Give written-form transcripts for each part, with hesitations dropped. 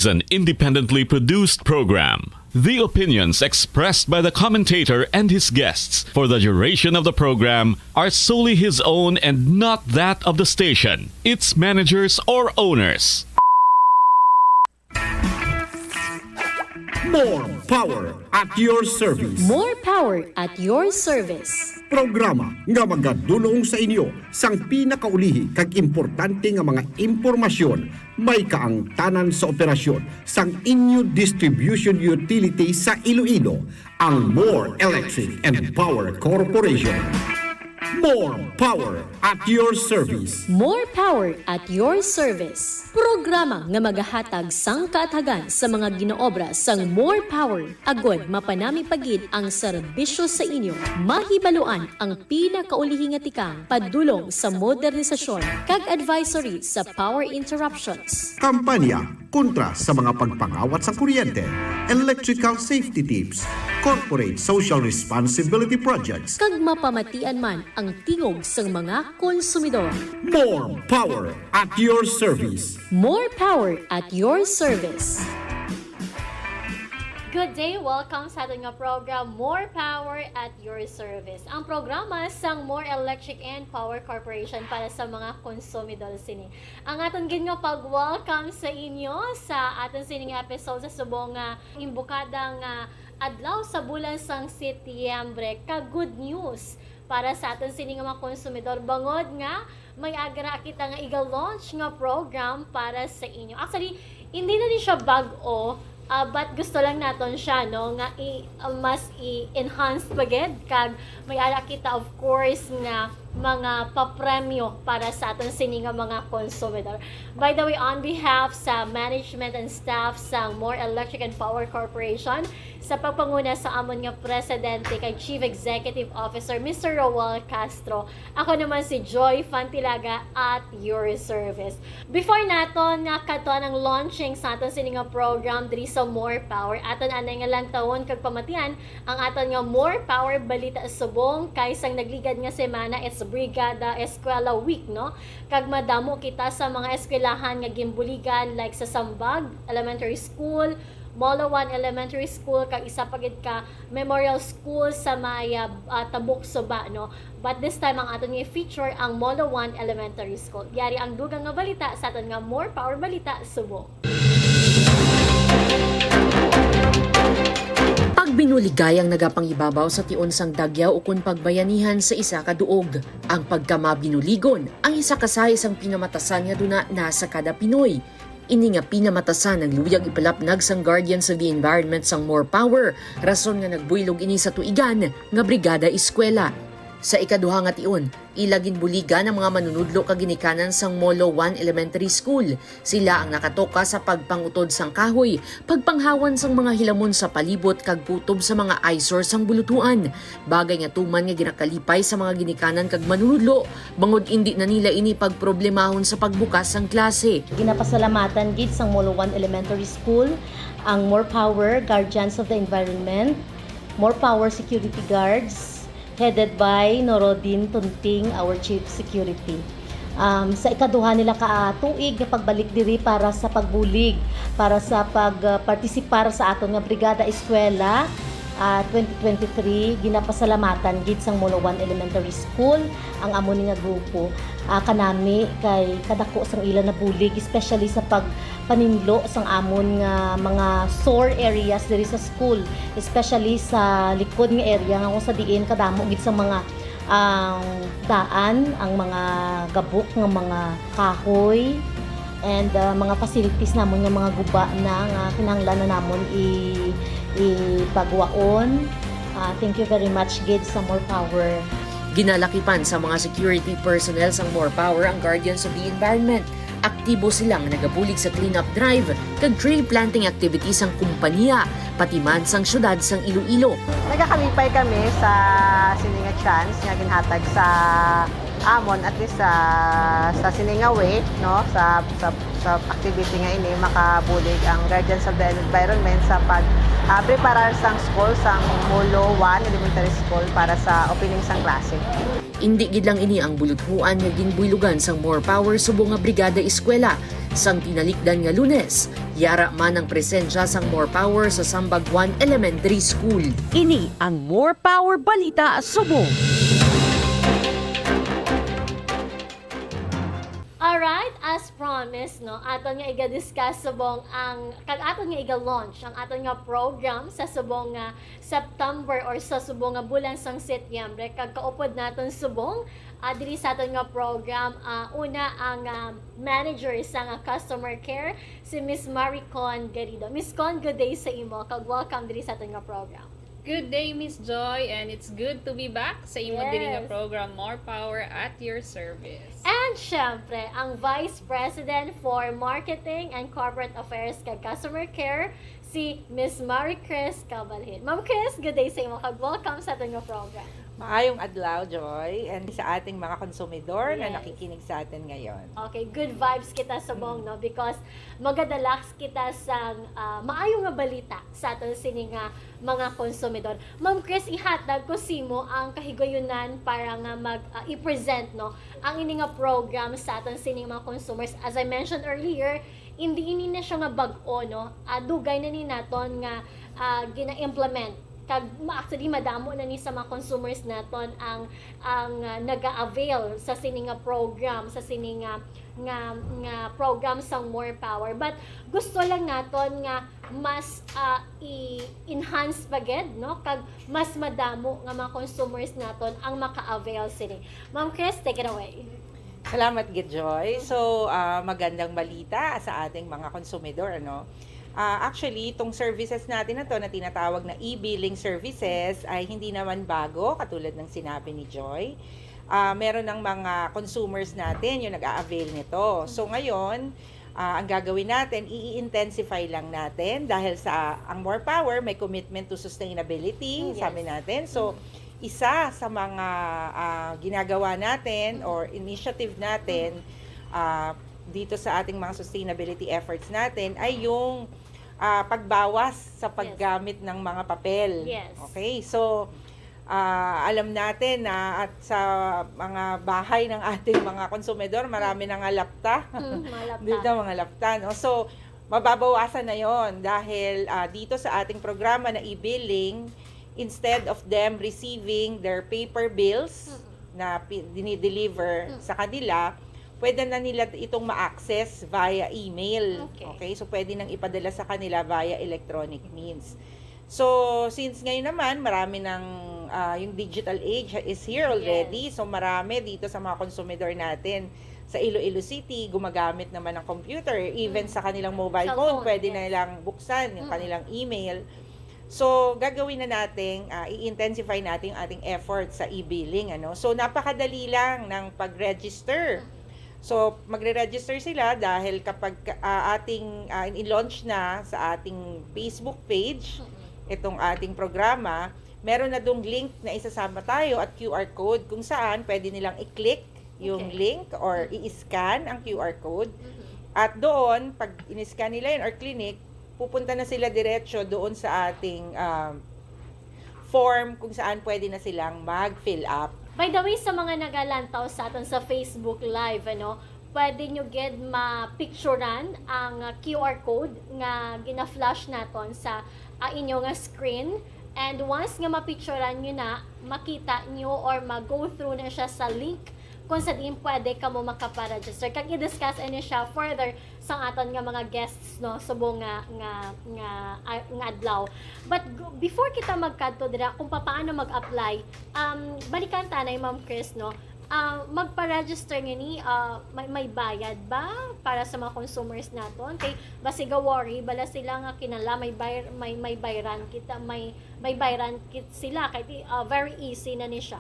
an independently produced program. The opinions expressed by the commentator and his guests for the duration of the program are solely his own and not that of the station, its managers, or owners. More power at your service. More power at your service. Programa nga magadulong sa inyo sang pinakaulihi kag importante nga mga impormasyon may kaangtanan sa operasyon sang inyo distribution utility sa Iloilo, ang More Electric and Power Corporation. More power at your service. More power at your service. Programa nga magahatag sang kaatagan sa mga ginoobra sang More Power. Agod mapanami pagid ang serbisyo sa inyo. Mahibaluan ang pinakaulihing nga tikang padulong sa modernisasyon kag advisory sa power interruptions. Kampanya kontra sa mga pagpangawat sa kuryente, electrical safety tips, corporate social responsibility projects. Kag mapamatian man ang tingog sang mga konsumidor. More power at your service. More power at your service. Good day! Welcome sa ating program, More Power at Your Service. Ang programa sang More Electric and Power Corporation para sa mga konsumidor sini. Ang aton ginyo pag-welcome sa inyo sa aton sining episode sa subong imbukadang adlaw sa bulan sang Setyembre. Ka-good news para sa aton sining mga konsumidor. Bangod nga, may agra kita nga iga-launch nga program para sa inyo. Actually, hindi na din siya bag-o, but gusto lang naton siya no nga mas i-enhance pagid kag may ara kita of course nga mga papremyo para sa aton sini nga mga konsumidor. By the way, on behalf sa management and staff sa More Electric and Power Corporation, sa pagpanguna sa amon nga presidente kay Chief Executive Officer Mr. Roel Castro, ako naman si Joy Fantilaga at your service. Before naton nga katon ang launching sa aton sini nga program diri sa More Power, aton anay nga lang taon kag pamatian ang aton nga More Power balita subong kay sang nagligad nga semana, it's Brigada Eskwela Week, no? Kag madamo kita sa mga eskwelahan nga gimbuligan like sa Sambag Elementary School, Molo 1 Elementary School, kag isa pagid ka Memorial School sa Maya Tabuk Suba, no? But this time ang aton nga feature ang Molo 1 Elementary School. Yari ang dugang nga balita sa aton nga More Power balita subong. Pagbinuligayang nagapangibabaw sa tion sang dagyaw ukon pagbayanihan sa isa ka duog. Ang pagkamabinuligon ang isa kasay sang pinamatasan nga duna nasa kada Pinoy. Ini nga pinamatasan ang luyag ipalapnag sang Guardians of the Environment sang More Power, rason nga nagbuylog ini sa tuigan nga Brigada Eskwela. Sa ikaduha nga tion, ilagin buligan ang mga manunudlo kag ginikanan sang Molo 1 Elementary School. Sila ang nakatoka sa pagpangutod sang kahoy, pagpanghawan sang mga hilamon sa palibot kag putob sa mga eyesore sang bulutuan. Bagay nga tuman nga ginakalipay sa mga ginikanan kag manunudlo, bangod indi na nila ini pagproblemahon sa pagbukas sang klase. Ginapasalamatan gid sang Molo 1 Elementary School ang More Power Guardians of the Environment, More Power Security Guards, headed by Norodin Tunting, our Chief Security. Sa ikaduha nila tuig nga pagbalik diri para sa pagbulig, para sa pagpartisipar sa aton nga Brigada Eskwela 2023, ginapasalamatan gid sang Molo 1 Elementary School ang amo ni nga grupo. Kanami kay kadako sang ila na bulig, especially sa pagpaninlo sang amon nga mga sore areas diri sa school, especially sa likod nga area nga kung sa diin kadamo gid sa mga daan, ang mga gabok nga mga kahoy and mga facilities namon nga mga guba na nga kinahanglan na namon ipagwaon. Thank you very much gid sa More Power. Ginalakipan sa mga security personnel sang More Power ang Guardians of the Environment. Aktibo silang nagabulig sa cleanup drive kag tree planting activities sang kumpanya, pati man sang syudad sang Iloilo. Nagakalipay kami sa Sininga Chance nga ginhatag sa amon at least sa Sininga Way, no, sa activity nga ini makabulig ang Guardians of the Environment sa preparar sang school sang Molo 1 Elementary School para sa opening sang klase. Indi gid lang ini ang buluthuan nga ginbuylugan sang More Power subong nga Brigada Eskwela. Sang tinalikdan nga Lunes, yara man ang presensya sang More Power sa Sambaguan Elementary School. Ini ang More Power Balita Subong. Alright, as promised, no, aton nga iga-discuss subong aton nga iga-launch ang aton nga program sa subong nga September or sa subong nga bulan sang Setyembre. Kag kaupod naton subong diri sa aton nga program, una ang manager sa nga customer care, si Miss Maricon Garrido. Miss Con, good day sa imo. Kag welcome diri sa aton nga program. Good day, Miss Joy, and it's good to be back sa imo Yes. diri nga program More Power at your service. And syempre, ang Vice President for Marketing and Corporate Affairs kag Customer Care, si Miss Marie Chris Cabalhin. Ma'am Chris, good day sa imo. Kag welcome sa ating program. Maayong adlaw, Joy, and sa ating mga konsumidor na Yes. nakikinig sa atin ngayon. Okay, good vibes kita sa bong, no? Because magadalax kita sa maayong nga balita sa aton sini nga mga konsumidor. Ma'am Chris, ihatag ko simo ang kahigayunan para nga i-present, no, ang ini nga program sa aton sini mga consumers. As I mentioned earlier, hindi ini na siya nga bag-o, no? Dugay na ni naton nga gina-implement kag actually madamo na ni sa mga consumers naton ang naga-avail sa sini nga program, sa sini nga program sang More Power. But gusto lang naton nga mas i-enhance paged, no, kag mas madamo nga mga consumers naton ang maka-avail sini. Ma'am Chris, take it away. Salamat, Joy. So, magandang balita sa ating mga konsumidor, ano? Actually, itong services natin na to na tinatawag na e-billing services ay hindi naman bago, katulad ng sinabi ni Joy. Meron ng mga consumers natin yung nag-a-avail nito. So ngayon, ang gagawin natin, i-intensify lang natin dahil sa ang More Power may commitment to sustainability, Yes. sabi natin. So, isa sa mga ginagawa natin or initiative natin dito sa ating mga sustainability efforts natin ay yung pagbawas sa paggamit ng mga papel. Yes. Okay? So, alam natin na at sa mga bahay ng ating mga konsumidor, marami na nga lapta. Malapta. Dito mga lapta, no? So, mababawasan na yon dahil dito sa ating programa na e-billing, instead of them receiving their paper bills na dinideliver sa kanila, pwede na nila itong ma-access via email. Okay? So, pwede nang ipadala sa kanila via electronic means. So, since ngayon naman, marami ng yung digital age is here already. So, marami dito sa mga konsumidor natin sa Iloilo City, gumagamit naman ng computer. Even sa kanilang mobile phone, pwede na nilang buksan yung kanilang email. So, gagawin na natin, i-intensify natin yung ating effort sa e-billing. Ano? So, napakadali lang ng pag-register. So, magre-register sila dahil kapag ating i-launch na sa ating Facebook page, itong ating programa, meron na dong link na isasama tayo at QR code kung saan pwede nilang i-click yung link or i-scan ang QR code. At doon, pag in-scan nila yun or clinic, pupunta na sila diretso doon sa ating form kung saan pwede na silang mag-fill up. By the way, sa mga nagalantaw sa aton sa Facebook Live, ano, pwede nyo get ma-picturean ang QR code nga gina-flash naton sa inyo nga screen. And once nga ma-picturean nyo na, makita nyo or mag-go through na siya sa link kung sa din pwede ka mo makaparegister. Kag i-discuss ini siya further sa aton nga mga guests, no, subong nga adlaw. But before kita magkadto dira kung paano mag-apply, balikan ta na Ma'am Chris, no. Magpa-register ngani, may bayad ba para sa mga consumers naton? Kay basiga worry bala sila nga kinala may bayran kita, may bayran kit sila kay very easy na ni siya.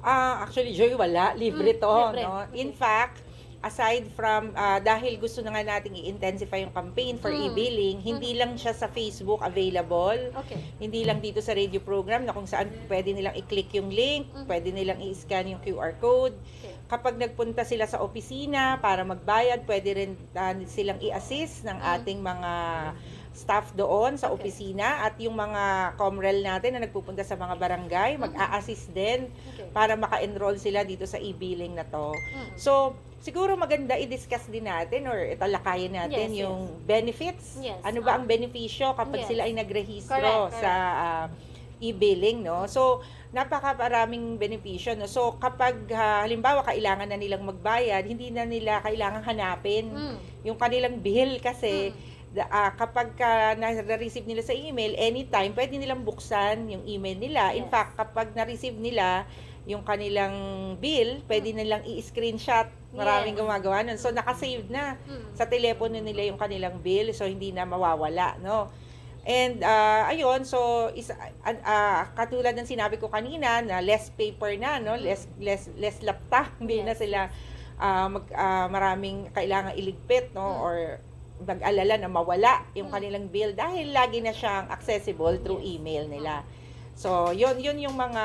Actually, Joy, wala. Libre to. Libre. No? In fact, aside from, dahil gusto na nga nating i-intensify yung campaign for e-billing, hindi lang siya sa Facebook available. Okay. Hindi lang dito sa radio program na kung saan pwede nilang i-click yung link, pwede nilang i-scan yung QR code. Okay. Kapag nagpunta sila sa opisina para magbayad, pwede rin silang i-assist ng ating mga staff doon sa opisina at yung mga comrel natin na nagpupunta sa mga barangay, mag-a-assist din para maka-enroll sila dito sa e-billing na to. So, siguro maganda i-discuss din natin or italakayin natin Yes, yung benefits. Yes. Ano ba ang benepisyo kapag Yes. sila ay nagrehistro Correct. sa e-billing, no? So, napakaraming benepisyo, no? So, kapag halimbawa kailangan na nilang magbayad, hindi na nila kailangang hanapin yung kanilang bill kasi kapag na-receive nila sa email, anytime, pwede nilang buksan yung email nila. In Yes. fact, kapag na-receive nila yung kanilang bill, pwede nilang i-screenshot. Maraming Yes. gumagawa nun. So, nakasave na sa telepono nila yung kanilang bill. So, hindi na mawawala, no? And, ayun, so, katulad ng sinabi ko kanina, na less paper na, no? Less laptop. Hindi na sila maraming kailangan iligpit, no? Or mag-alala na mawala yung kanilang bill dahil lagi na siyang accessible through email nila. So, yun yung mga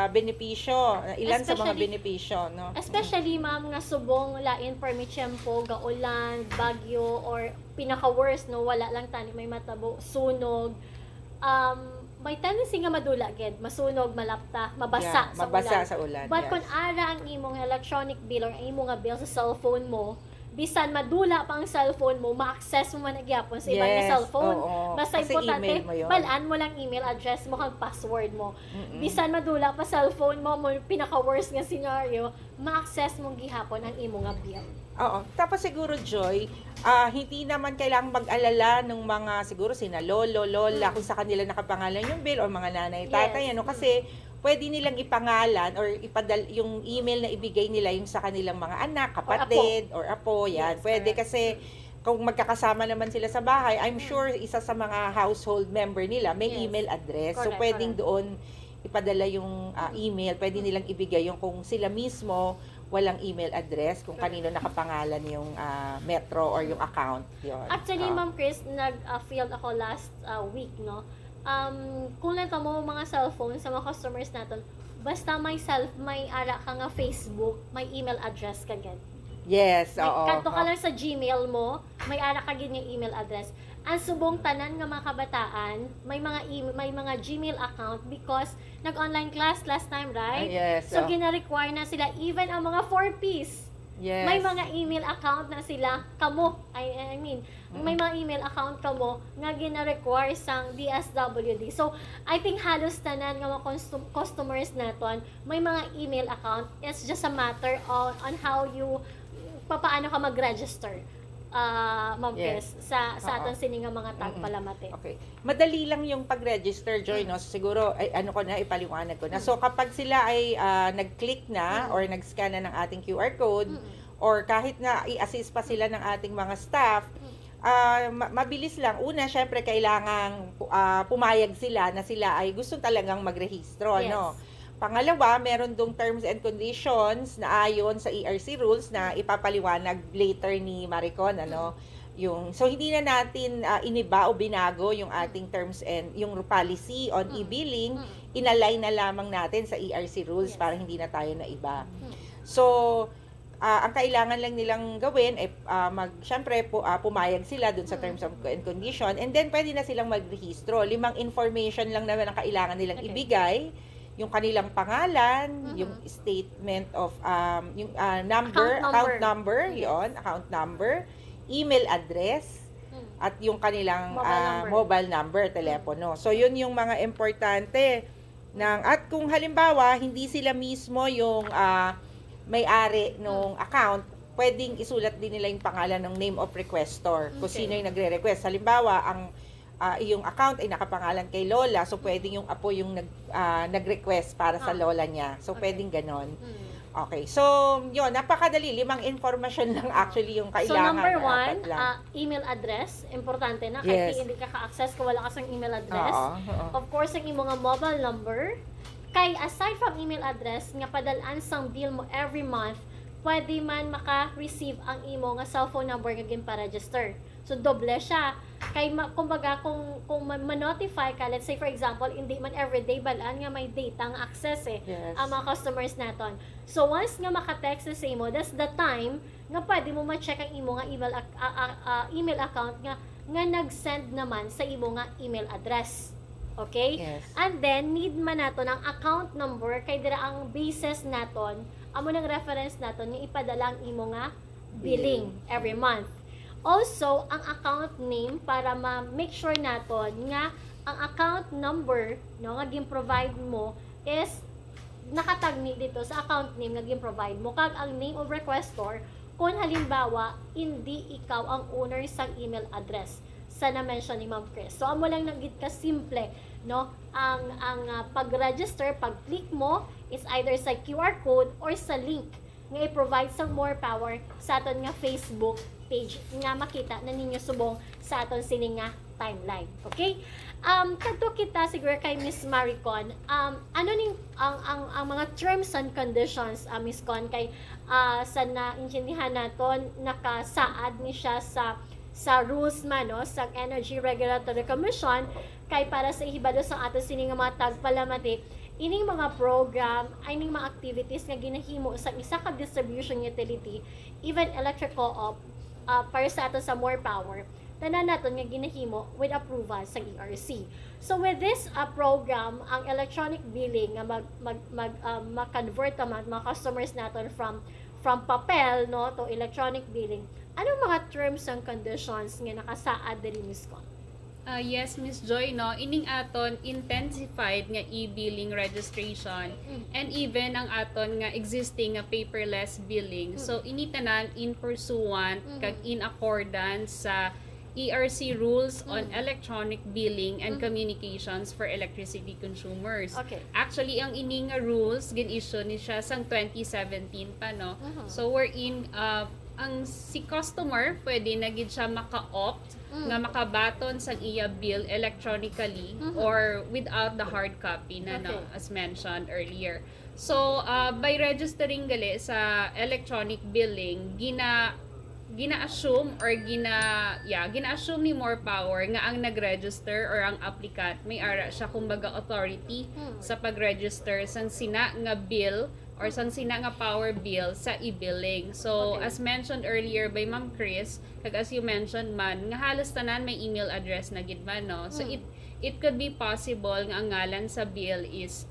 benepisyo, ilan sa mga Especially- benepisyo, no? Especially, ma'am, nga subong lain permit tiyempo, gaulan, bagyo, or pinaka-worst, no, wala lang tani, may matabo, sunog. May tendency nga madula, ged, masunog, malapta, mabasa, Yeah, sa mabasa ulan. sa ulan. But yes. kung ara ang imong electronic bill or ang imong nga bill sa cellphone mo, bisan madula pa ang cellphone mo, ma-access mo man nagyapon sa ibang Yes, cellphone. oo. Basta Kasi importante, email mo yun. balaan mo lang email address mo kang password mo. Bisan madula pa cellphone mo, pinaka-worst nga scenario, ma-access mong gihapon ang imong nga bill. Oo. Tapos siguro, Joy, hindi naman kailangang mag-alala ng mga, siguro sina lolo, lola, kung sa kanila nakapangalan yung bill o mga nanay, tatay, Yes. ano, kasi pwede nilang ipangalan or yung email na ibigay nila yung sa kanilang mga anak, kapatid, or apo, yan. Yes, Pwede correct. kasi kung magkakasama naman sila sa bahay, I'm sure isa sa mga household member nila may Yes. email address. So, Correct, pwedeng doon ipadala yung email, pwede nilang ibigay yung kung sila mismo walang email address, kung kanino nakapangalan yung metro or yung account. Yun. Actually, Ma'am Chris, nag-field ako last week, no? Kung lang ka mo mga cellphone sa mga customers natin, basta may ara ka nga Facebook, may email address ka gid. Yes, oo. Kanto ka lang sa Gmail mo, may ara ka gid nga email address. Ang subong tanan nga mga kabataan, may mga Gmail account because nag-online class last time, right? Yes. So gina-require na sila even ang mga 4Ps. yes. May mga email account na sila kamo. I mean, may mga email account kamo nga gina-require sang DSWD. So, I think halos tanan nga mga customers naton may mga email account. It's just a matter on how you paano ka mag-register. Ma'am Yes. Chris, sa Oo. aton sini nga mga tagpalamate. Okay. Madali lang yung pag-register, Joy, no? So, siguro, ipaliwanag ko na. So, kapag sila ay nag-click na or nag-scan na ng ating QR code, or kahit na i-assist pa sila ng ating mga staff, mabilis lang. Una, syempre, kailangang pumayag sila na sila ay gusto talagang magrehistro, Yes. ano? Pangalawa, meron dong terms and conditions na ayon sa ERC rules na ipapaliwanag later ni Maricon, ano? So hindi na natin iniba o binago yung ating terms and yung policy on e-billing, inalay na lamang natin sa ERC rules Yes. para hindi na tayo na iba. So ang kailangan lang nilang gawin ay syempre pumayag sila dun sa terms and condition, and then pwede na silang magrehistro. 5 information lang naman ang kailangan nilang Okay. ibigay. Yung kanilang pangalan, yung statement of yung account number, yon, account number, email address, at yung kanilang mobile number, telepono. So yun yung mga importante at kung halimbawa hindi sila mismo yung may-ari nung account, pwedeng isulat din nila yung pangalan ng name of requestor kung Okay. sino yung nagre-request. Halimbawa, yung account ay nakapangalan kay Lola, so pwedeng yung apo yung nag-request para sa Lola niya. So Okay. pwedeng ganon. Okay. So, yun, napakadali. 5 information lang actually yung So, kailangan. number Apat 1, lang. email address. Importante na. Yes. Kahit hindi ka ka-access kung wala ka sang email address. Oo. Of course, ang imong nga mobile number. Kay aside from email address, nga padalaan sang bill mo every month, pwede man maka-receive ang imo nga cellphone number nga gimpa-register. So, doble siya. Kay, kumbaga, kung ma-notify ka, let's say for example, hindi man everyday balaan nga may data nga access Yes. ang mga customers naton. So, once nga maka-text sa imo, that's the time nga pwede mo ma-check ang imo nga email account nga nga nag-send naman sa imo nga email address. Okay? Yes. And then need man nato ng account number kay dira ang basis naton, amo ng reference naton nga ipadala ang imo nga billing every month. Also, ang account name para ma-make sure naton nga ang account number no nga gin-provide mo is nakatagni dito sa account name nga gin-provide mo kag ang name of requestor kung halimbawa hindi ikaw ang owner sa email address sa na-mention ni Ma'am Chris. So amo lang nagit ka simple no ang pag-register, pag-click mo is either sa QR code or sa link nga i-provide sa More Power sa aton nga Facebook page nga makita na ninyo subong sa aton sini nga timeline. Okay? Kadto kita siguro kay Miss Maricon, ano ning ang mga terms and conditions, Miss Con, kay sa naintindihan naton nakasaad ni siya sa rules man no sa Energy Regulatory Commission kay para sa ihibalo sa aton sini nga mga tagpalamati ining mga program ay ning mga activities nga ginahimo sa isa ka distribution utility, even electric co-op, para sa ato sa More Power, tanan naton nga ginahimo with approval sa ERC. So with this program, ang electronic billing nga mag-convert mga customers naton from papel no to electronic billing. Anong mga terms and conditions nga nakasaad diri, Ms. Con? Yes, Miss Joy, no, ining aton intensified nga e-billing registration and even ang aton nga existing nga paperless billing. So ini tanan in pursuant kag in accordance sa ERC rules on electronic billing and communications for electricity consumers. Okay. Actually, ang ini nga rules gin-issue ni siya sang 2017 pa, no. So we're in ang si customer pwede na gid siya maka-opt nga makabaton sa iya bill electronically or without the hard copy na no, as mentioned earlier. So by registering sa electronic billing, gina-assume or gina-assume ni More Power nga ang nag-register or ang applicant may ara siya kumbaga authority sa pag-register sang sina nga bill or sang sina nga power bill sa e-billing. So as mentioned earlier by Ma'am Chris, kag as you mentioned man nga halos tanan may email address na gid man no. So it could be possible nga ang ngalan sa bill is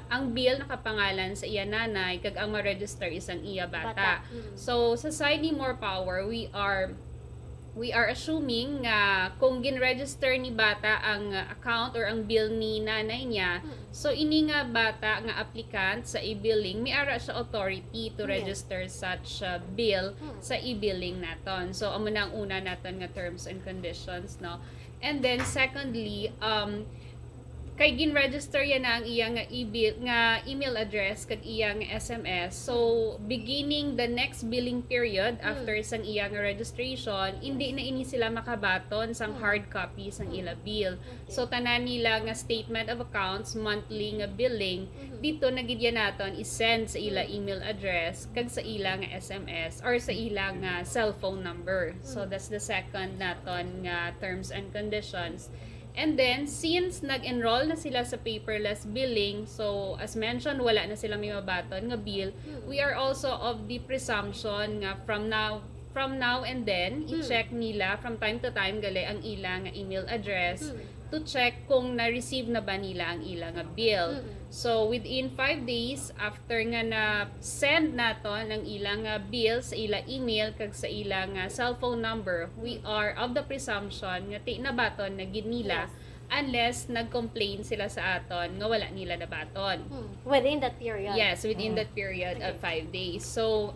ang bill nakapangalan sa iya nanay kag ang ma-register is ang iya bata. So sa side ni More Power, we are assuming nga kung gin-register ni bata ang account or ang bill ni nanay niya, so ini nga bata nga applicant sa e-billing, may ara siya authority to register such bill sa e-billing naton. So amo na ang una naton nga terms and conditions, no. And then secondly, kay gin-register yan na ang iyang nga email address kag iyang SMS. So beginning the next billing period after sang iyang registration, hindi na ini sila makabaton sang hard copy sang ila bill. So tanan nila nga statement of accounts, monthly nga billing, dito na gid yan naton i-send sa ila email address kag sa ila nga SMS or sa ila nga cellphone number. So that's the second naton nga terms and conditions. And then, since nag-enroll na sila sa paperless billing, so as mentioned, wala na sila may mabaton nga bill, we are also of the presumption nga from now and then, i-check nila from time to time ang ilang email address to check kung na-receive na ba nila ang ilang bill. So within 5 days after nga na-send naton ang ilang bill sa ilang email kag sa ilang cellphone number, we are of the presumption nga nabaton na gid nila unless nag-complain sila sa aton nga wala nila nabaton. Within that period? Yes, within that period of 5 days. So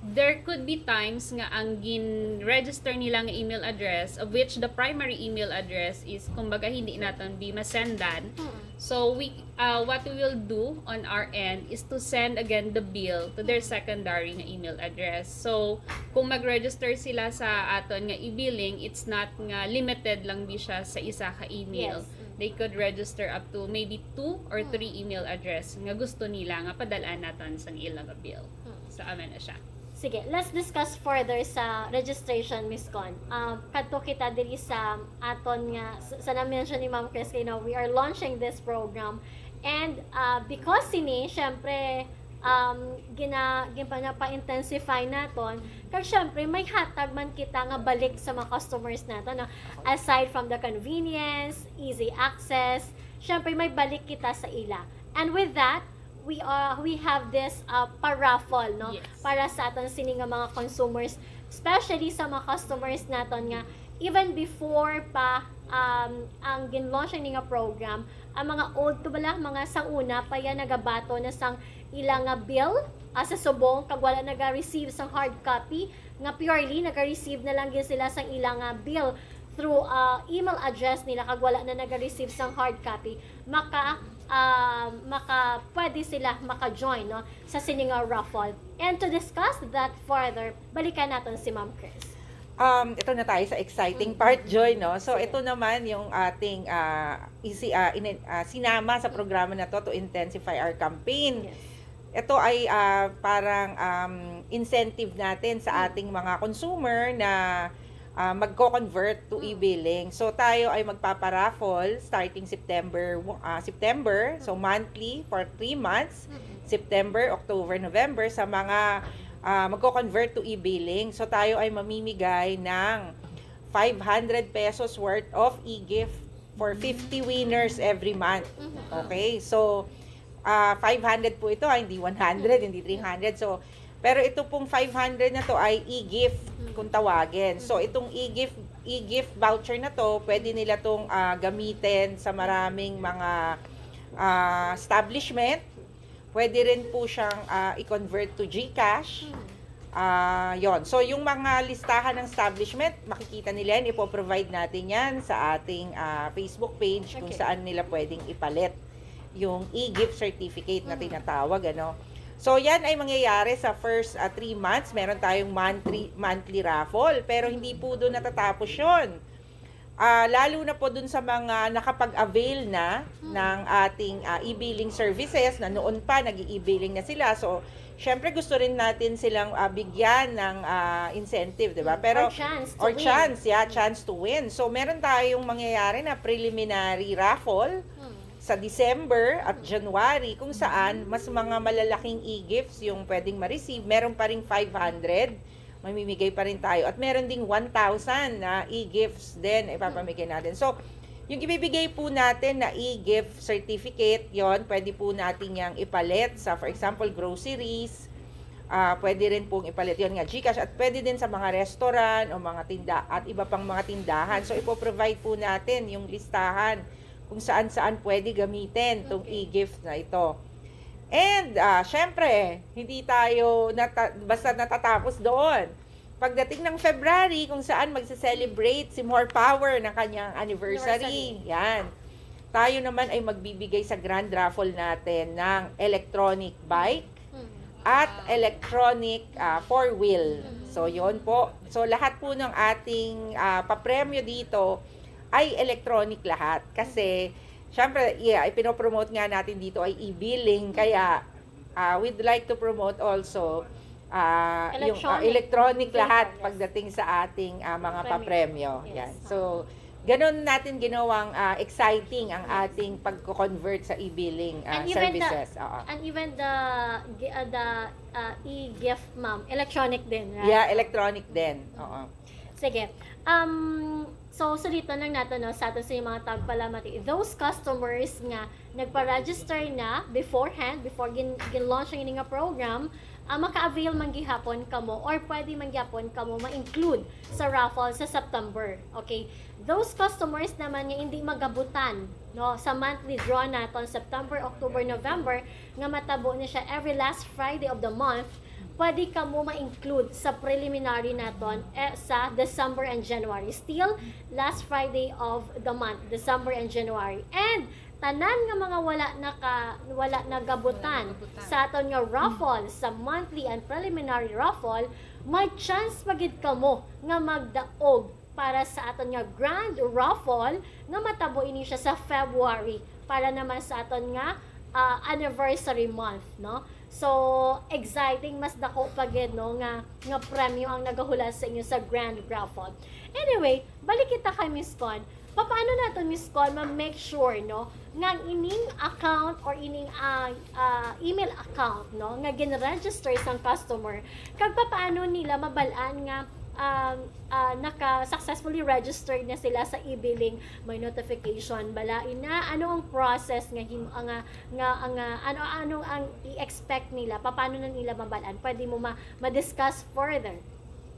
there could be times nga ang gin-register nila nga email address, of which the primary email address is kumbaga hindi naton be masendan. So what we will do on our end is to send again the bill to their secondary nga email address. So kung mag-register sila sa aton nga e-billing, it's not nga limited lang bi siya sa isa ka email. They could register up to maybe 2 or 3 email address nga gusto nila nga padalaan naton sang ilang bill. So amen na siya. Sige, let's discuss further sa registration, Ms. Con. Kadto kita diri sa aton nga sa na-mention ni Ma'am Chris, we are launching this program. And because syempre pa-intensify naton kag syempre may hatag man kita nga balik sa mga customers naton, no? Aside from the convenience, easy access, syempre may balik kita sa ila. And with that, we have this pa-raffle, no? Yes. Para sa aton sini nga mga consumers, especially sa mga customers naton nga even before pa ang ginlaunch ni nga program, ang mga old to bala, mga sanguna pa yan nagabato na sang ilang nga bill sa subong kag wala naga-receive sang hard copy, nga purely naga-receive na lang gyud sila sang ilang nga bill through email address nila kag wala na naga-receive sang hard copy, pwede sila maka-join, no, sa sini nga raffle. And to discuss that further, balikan natin si Ma'am Chris. Ito na tayo sa exciting part, Joy, no? So, ito naman yung ating sinama sa programa na to intensify our campaign. Yes. Ito ay parang incentive natin sa ating mga consumer na magko-convert to e-billing. So, tayo ay magpaparaffle starting September. So, monthly for 3 months, September, October, November, sa mga magko-convert to e-billing. So, tayo ay mamimigay ng 500 pesos worth of e-gift for 50 winners every month. Okay? So, 500 po ito, hindi 100, hindi 300. So, pero ito pong 500 na to ay e-gift kung tawagin. So, itong e-gift voucher na to, pwede nila tong gamitin sa maraming mga establishment. Pwede rin po siyang i-convert to GCash. Yon. So, yung mga listahan ng establishment, makikita nila yan, ipoprovide natin yan sa ating Facebook page kung saan nila pwedeng ipalit yung e-gift certificate na tinatawag, ano. So, yan ay mangyayari sa first 3 months. Meron tayong monthly raffle, pero hindi po doon natatapos yun. Lalo na po dun sa mga nakapag-avail na ng ating e-billing services na noon pa nag-i-billing na sila. So, syempre gusto rin natin silang bigyan ng incentive, 'di ba? Pero chance to win. So, meron tayong mangyayari na preliminary raffle sa December at January kung saan mas mga malalaking e-gifts yung pwedeng ma-receive. Meron pa ring 500, mamimigay pa rin tayo. At meron ding 1,000 na e-gifts din ipapamigay natin. So, yung ibibigay po natin na e-gift certificate, yon pwede po natin yang ipalit sa, for example, groceries. Pwede rin pong ipalit yon nga GCash. At pwede din sa mga restaurant o mga at iba pang mga tindahan. So, ipoprovide po natin yung listahan kung saan-saan pwede gamitin itong e-gift na ito. And, syempre, hindi tayo basta natatapos doon. Pagdating ng February, kung saan magse-celebrate si More Power ng kanyang anniversary. Yan. Tayo naman ay magbibigay sa grand raffle natin ng electronic bike at electronic four-wheel. So, yon po. So, lahat po ng ating papremyo dito ay electronic lahat. Kasi, syempre, ipinopromote nga natin dito ay e-billing, kaya we'd like to promote also yung electronic lahat pagdating sa ating mga papremyo. Yes. Yan. So, ganun natin ginawang exciting ang ating pagko-convert sa e-billing services. And even the e-gift, ma'am, electronic din, right? Yeah, electronic din. Oo. Sige. So, sulitan lang natin, no, sa atin sa mga tagpalamati. Those customers nga nagpa-register na beforehand, before gin-launch ang nga program, maka-avail man gihapon kamo or pwede man gihapon kamo ma-include sa raffle sa September. Okay? Those customers naman nga hindi magabutan, no, sa monthly draw naton September, October, November, nga matabo na siya every last Friday of the month, pwede ka mo ma-include sa preliminary naton sa December and January. Still, last Friday of the month, December and January. And tanan nga mga wala nagabutan sa aton nga raffle, sa monthly and preliminary raffle, may chance magid kamo nga magdaog para sa aton nga grand raffle nga matabo ini siya sa February para naman sa aton nga anniversary month, no? So, exciting, mas dako pagid, no, nga premyo ang nagahula sa inyo sa grand raffle. Anyway, balik kita kay Miss Con. Paano nato Miss Con ma-make sure no nga ang ining account or ining email account no nga gin-register sang customer kag paano nila mabalaan nga naka-successfully registered na sila sa e-billing, may notification, balain na, ano ang process nga, ano ang i-expect nila, paano na nila mabalaan, pwede mo ma-discuss further.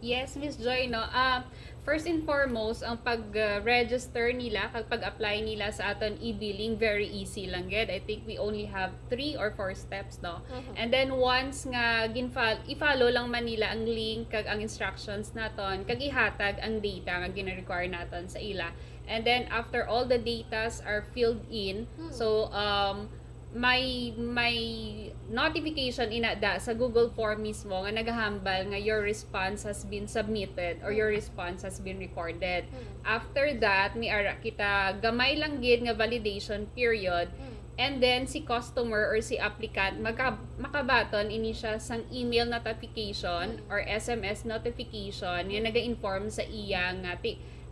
Yes, Miss Joy, no. First and foremost, ang pag-register nila, pag-apply nila sa aton e-billing, very easy lang gid. I think we only have 3 or 4 steps, no. And then once nga i-follow lang man nila ang link kag ang instructions naton, kag ihatag ang data nga gina-require naton sa ila. And then after all the datas are filled in, so may notification inada sa Google form mismo nga naghahambal nga your response has been submitted or your response has been recorded. After that, may ara kita gamay lang gid nga validation period. And then si customer or si applicant makabaton ini siya sang email notification or SMS notification nga naga-inform sa iya nga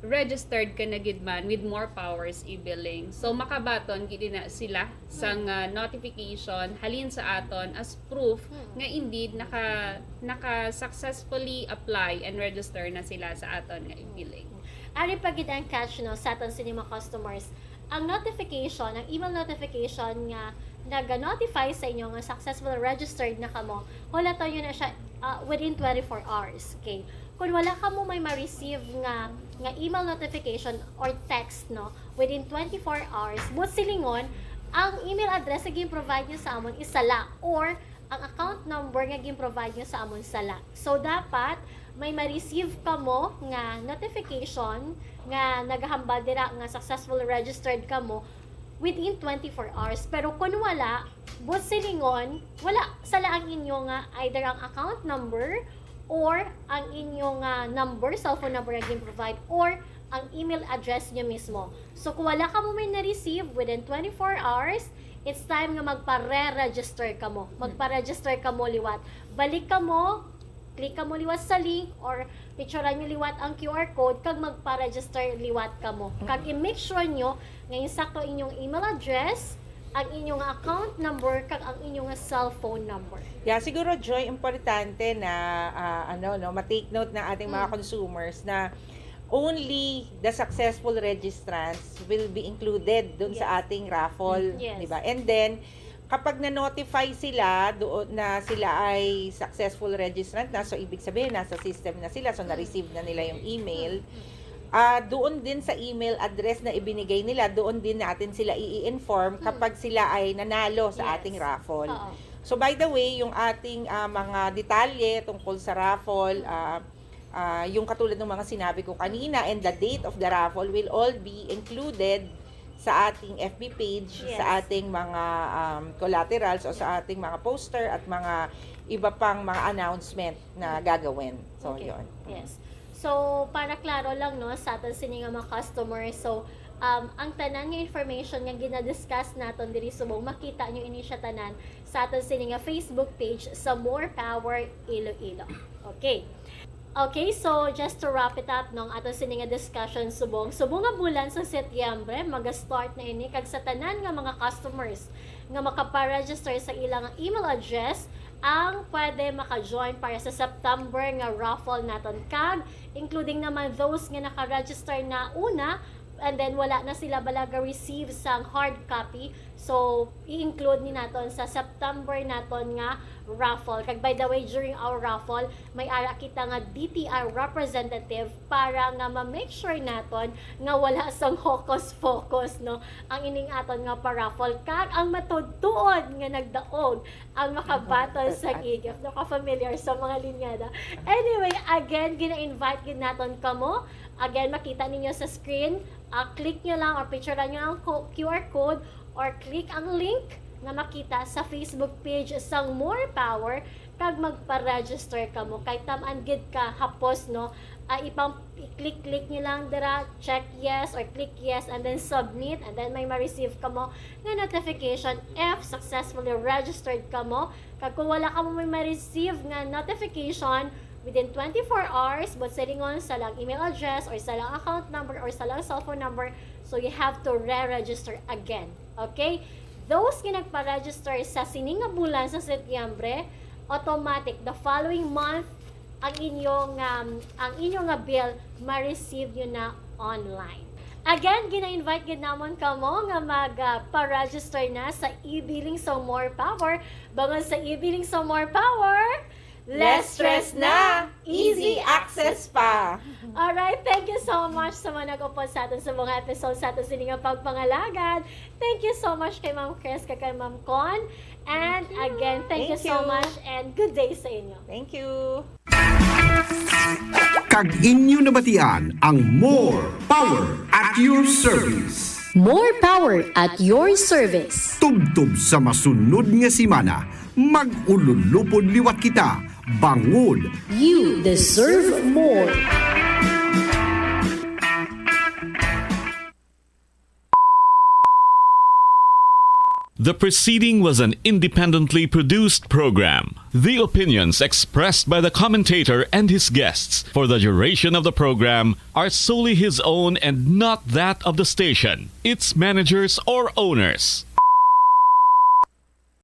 registered ka na gid man with More Powers e-billing. So makabaton gid na sila sang notification halin sa aton as proof nga indeed naka successfully apply and register na sila sa aton nga e-billing. Ari pa gid ang catch no sa aton cinema customers. Ang notification, ang email notification nga naga-notify sa inyo nga successful registered na kamo, wala tayo na siya within 24 hours. Okay? Kung wala ka mo may ma-receive nga email notification or text no within 24 hours, but silingon, ang email address na gin-provide nyo sa amon isala or ang account number nga gin-provide nyo sa amon sala. So, dapat may ma-receive ka mo nga notification nga naghahambal dira nga successful registered ka mo within 24 hours. Pero kung wala, but silingon, wala sala ang inyo nga either ang account number or ang inyong cellphone number na provide or ang email address niyo mismo. So, kung wala ka mo may na-receive within 24 hours, it's time nga magpa-re-register ka mo. Magpa-register ka mo liwat. Balik ka mo, click ka mo liwat sa link or picturean nyo liwat ang QR code kag magpa-register liwat ka mo. Kag i-make sure nyo ngayon sakto inyong email address, ang inyong account number kag ang inyong cellphone number. Yeah, siguro Joy, importante na ma-take note ng ating mga consumers na only the successful registrants will be included doon sa ating raffle, di ba? And then kapag na-notify sila doon na sila ay successful registrant na, so ibig sabihin nasa system na sila, so na-receive na nila yung email. Doon din sa email address na ibinigay nila, doon din natin sila i-inform kapag sila ay nanalo sa ating raffle. So by the way, yung ating mga detalye tungkol sa raffle, yung katulad ng mga sinabi ko kanina and the date of the raffle will all be included sa ating FB page, sa ating mga collaterals o sa ating mga poster at mga iba pang mga announcement na gagawin. So, yun. Yes. So, para klaro lang no sa atin sini nga mga customers. So, ang tanan nga information nga gina-discuss naton diri subong makita nyo ini siya tanan sa atin sini nga Facebook page sa More Power Iloilo. Okay. Okay, so just to wrap it up nung aton sini nga discussion subong nga bulan sa Setyembre maga-start na ini kag sa tanan nga mga customers nga makapa-register sa ilang email address ang pwede maka-join para sa September nga raffle naton kag including naman those nga naka-register na una and then wala na sila balaga receive sang hard copy, so i-include ni naton sa September naton nga raffle. Kag by the way, during our raffle may ara kita nga DTR representative para nga ma-make sure naton nga wala sang hocus-pocus no ang ining aton nga pa-raffle kag ang matudtuon nga nagdaog ang makabatol sa gift. Naka-familiar sa mga linyada. Anyway, again gina-invite gid naton kamo. Again, makita ninyo sa screen, click nyo lang or picturean nyo ang QR code or click ang link na makita sa Facebook page sang More Power kag magpa-register ka mo. Kay tamaan gid ka hapos no, i-click nyo lang dira, check yes or click yes and then submit and then may ma-receive ka mo nga notification if successfully registered ka mo. Kag kung wala ka mo may ma-receive nga notification, within 24 hours, but silingon sa lang email address or sa lang account number or sa lang cellphone number. So you have to re-register again. Okay? Those kinagpa-register sa sining nga bulan sa Setyembre, automatic the following month ang inyong nga bill ma-receive yun na online. Again, gina-invite gid namon kamo nga magpa-register na sa e-billing so more power. Bangon sa e-billing so more power, Less stress na! Easy access pa! Alright, thank you so much sa mga nag-upod sa atin sa mga episodes sa atin sining nga pagpangalagad. Thank you so much kay Ma'am Chris, kay Ma'am Con. And again, thank you so much and good day sa inyo. Thank you! Kag inyo nabatian ang More Power at your service. More power at your service. Tubtub sa masunod nga simana, mag-ululupod liwat kita, bangod. You deserve more. The preceding was an independently produced program. The opinions expressed by the commentator and his guests for the duration of the program are solely his own and not that of the station, its managers, or owners.